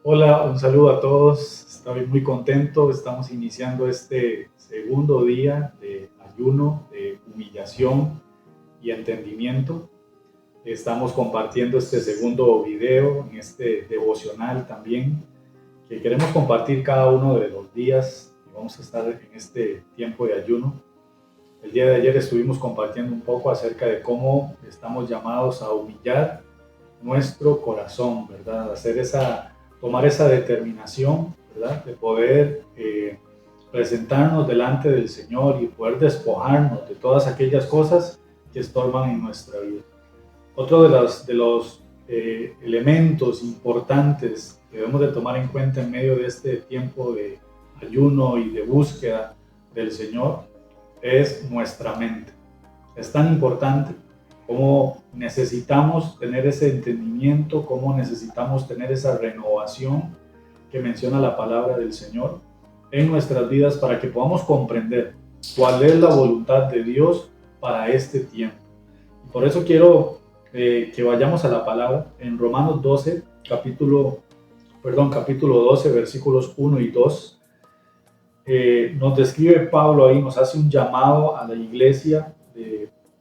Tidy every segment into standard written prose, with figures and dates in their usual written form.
Hola, un saludo a todos. Estoy muy contento. Estamos iniciando este segundo día de ayuno, de humillación y entendimiento. Estamos compartiendo este segundo video en este devocional también que queremos compartir cada uno de los días y vamos a estar en este tiempo de ayuno. El día de ayer estuvimos compartiendo un poco acerca de cómo estamos llamados a humillar nuestro corazón, ¿verdad? Tomar esa determinación, ¿verdad? De poder presentarnos delante del Señor y poder despojarnos de todas aquellas cosas que estorban en nuestra vida. Otro de los elementos importantes que debemos de tomar en cuenta en medio de este tiempo de ayuno y de búsqueda del Señor es nuestra mente. Es tan importante cómo necesitamos tener ese entendimiento, cómo necesitamos tener esa renovación que menciona la palabra del Señor en nuestras vidas para que podamos comprender cuál es la voluntad de Dios para este tiempo. Y por eso quiero que vayamos a la palabra en Romanos 12, capítulo 12, versículos 1 y 2. Nos describe Pablo ahí, nos hace un llamado a la iglesia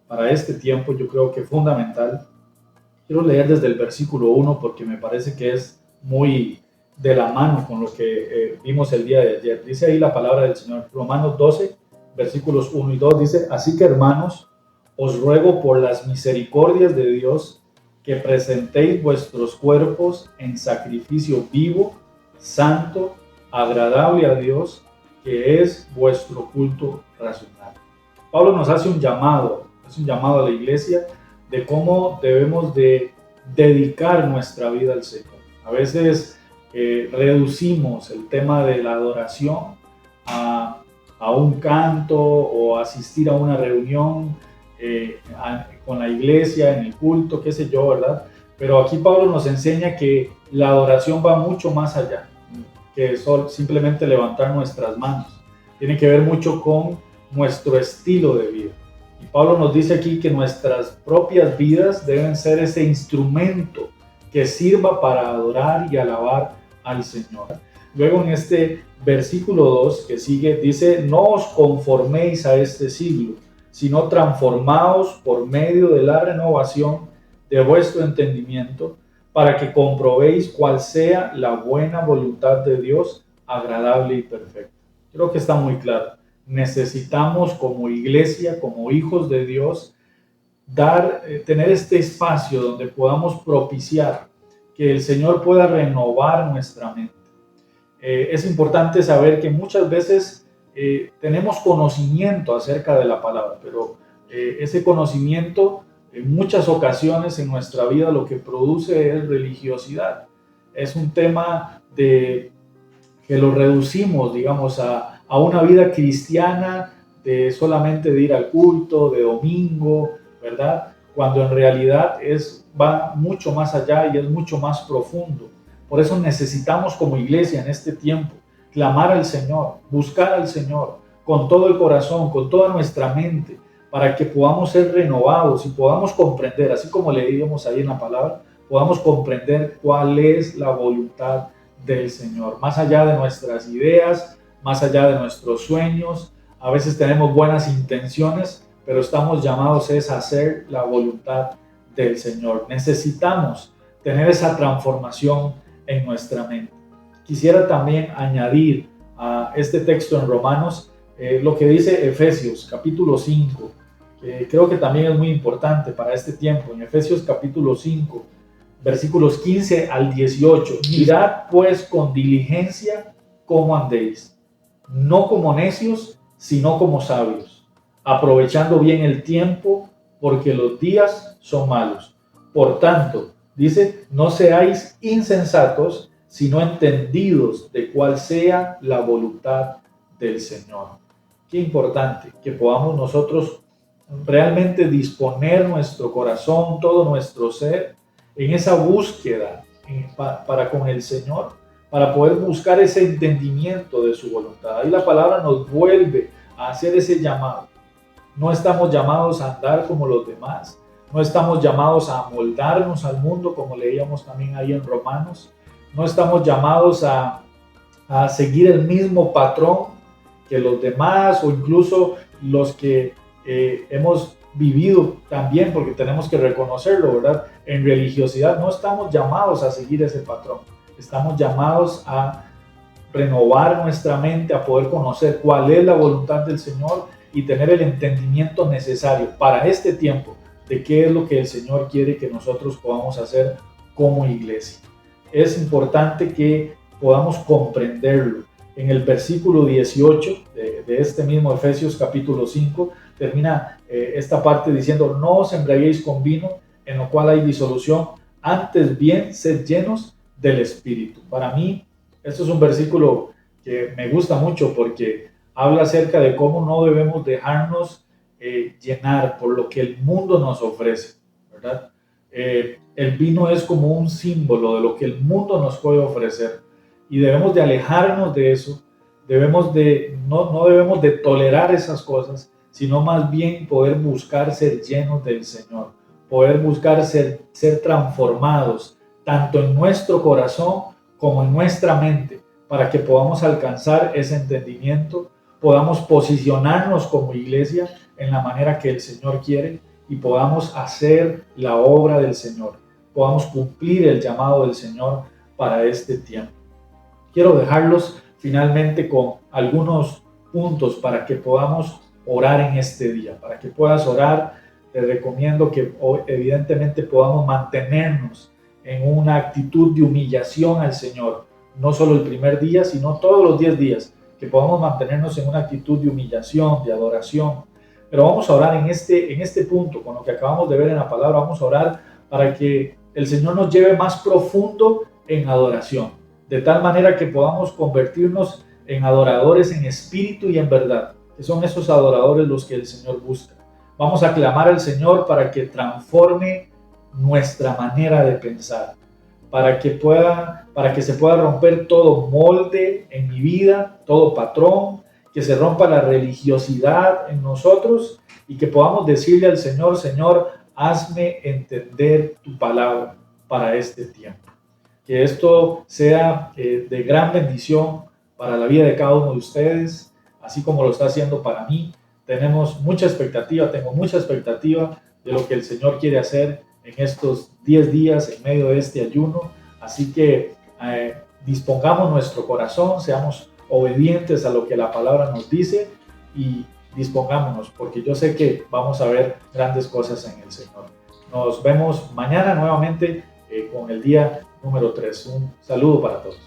para este tiempo, yo creo que fundamental. Quiero leer desde el versículo 1 porque me parece que es muy de la mano con lo que vimos el día de ayer. Dice ahí la palabra del Señor, Romanos 12, versículos 1 y 2, dice: así que, hermanos, os ruego por las misericordias de Dios que presentéis vuestros cuerpos en sacrificio vivo, santo, agradable a Dios, que es vuestro culto racional. Pablo nos hace un llamado a la iglesia de cómo debemos de dedicar nuestra vida al Señor. A veces reducimos el tema de la adoración a un canto o asistir a una reunión con la iglesia, en el culto, qué sé yo, ¿verdad? Pero aquí Pablo nos enseña que la adoración va mucho más allá que simplemente levantar nuestras manos. Tiene que ver mucho con nuestro estilo de vida. Y Pablo nos dice aquí que nuestras propias vidas deben ser ese instrumento que sirva para adorar y alabar al Señor. Luego en este versículo 2 que sigue dice: no os conforméis a este siglo, sino transformaos por medio de la renovación de vuestro entendimiento, para que comprobéis cuál sea la buena voluntad de Dios, agradable y perfecta. Creo que está muy claro. Necesitamos como iglesia, como hijos de Dios, tener este espacio donde podamos propiciar que el Señor pueda renovar nuestra mente. Es importante saber que muchas veces tenemos conocimiento acerca de la palabra, pero ese conocimiento en muchas ocasiones en nuestra vida lo que produce es religiosidad. Es un tema que lo reducimos, digamos, a una vida cristiana de solamente de ir al culto, de domingo, ¿verdad? Cuando en realidad va mucho más allá y es mucho más profundo. Por eso necesitamos como iglesia en este tiempo clamar al Señor, buscar al Señor con todo el corazón, con toda nuestra mente, para que podamos ser renovados y podamos comprender, así como leíamos ahí en la palabra, podamos comprender cuál es la voluntad del Señor, más allá de nuestras ideas, más allá de nuestros sueños. A veces tenemos buenas intenciones, pero estamos llamados a hacer la voluntad del Señor. Necesitamos tener esa transformación en nuestra mente. Quisiera también añadir a este texto en Romanos lo que dice Efesios capítulo 5, que creo que también es muy importante para este tiempo. En Efesios capítulo 5, versículos 15 al 18. Mirad pues con diligencia cómo andéis, no como necios, sino como sabios, aprovechando bien el tiempo, porque los días son malos. Por tanto, dice, no seáis insensatos, sino entendidos de cuál sea la voluntad del Señor. Qué importante que podamos nosotros realmente disponer nuestro corazón, todo nuestro ser, en esa búsqueda para con el Señor, para poder buscar ese entendimiento de su voluntad. Ahí la palabra nos vuelve a hacer ese llamado. No estamos llamados a andar como los demás, no estamos llamados a amoldarnos al mundo, como leíamos también ahí en Romanos, no estamos llamados a seguir el mismo patrón que los demás o incluso los que hemos vivido también, porque tenemos que reconocerlo, ¿verdad? En religiosidad no estamos llamados a seguir ese patrón, estamos llamados a renovar nuestra mente, a poder conocer cuál es la voluntad del Señor y tener el entendimiento necesario para este tiempo de qué es lo que el Señor quiere que nosotros podamos hacer como iglesia. Es importante que podamos comprenderlo. En el versículo 18 de este mismo Efesios capítulo 5 termina esta parte diciendo: no os embriaguéis con vino en lo cual hay disolución, antes bien sed llenos del Espíritu. Para mí este es un versículo que me gusta mucho porque habla acerca de cómo no debemos dejarnos llenar por lo que el mundo nos ofrece, ¿verdad? El vino es como un símbolo de lo que el mundo nos puede ofrecer y debemos de alejarnos de eso, no debemos de tolerar esas cosas, sino más bien poder buscar ser llenos del Señor, poder buscar ser transformados tanto en nuestro corazón como en nuestra mente, para que podamos alcanzar ese entendimiento, podamos posicionarnos como iglesia en la manera que el Señor quiere y podamos hacer la obra del Señor, podamos cumplir el llamado del Señor para este tiempo. Quiero dejarlos finalmente con algunos puntos para que podamos orar en este día. Para que puedas orar, te recomiendo que evidentemente podamos mantenernos en una actitud de humillación al Señor, no solo el primer día, sino todos los 10 días, que podamos mantenernos en una actitud de humillación, de adoración. Pero vamos a orar en este punto, con lo que acabamos de ver en la palabra, vamos a orar para que el Señor nos lleve más profundo en adoración, de tal manera que podamos convertirnos en adoradores en espíritu y en verdad, que son esos adoradores los que el Señor busca. Vamos a clamar al Señor para que transforme nuestra manera de pensar, para que se pueda romper todo molde en mi vida, todo patrón, que se rompa la religiosidad en nosotros y que podamos decirle al Señor: Señor, hazme entender tu palabra para este tiempo. Que esto sea de gran bendición para la vida de cada uno de ustedes, así como lo está haciendo para mí. Tengo mucha expectativa de lo que el Señor quiere hacer en estos 10 días en medio de este ayuno. Así que dispongamos nuestro corazón, seamos obedientes a lo que la palabra nos dice y dispongámonos, porque yo sé que vamos a ver grandes cosas en el Señor. Nos vemos mañana nuevamente con el día número 3. Un saludo para todos.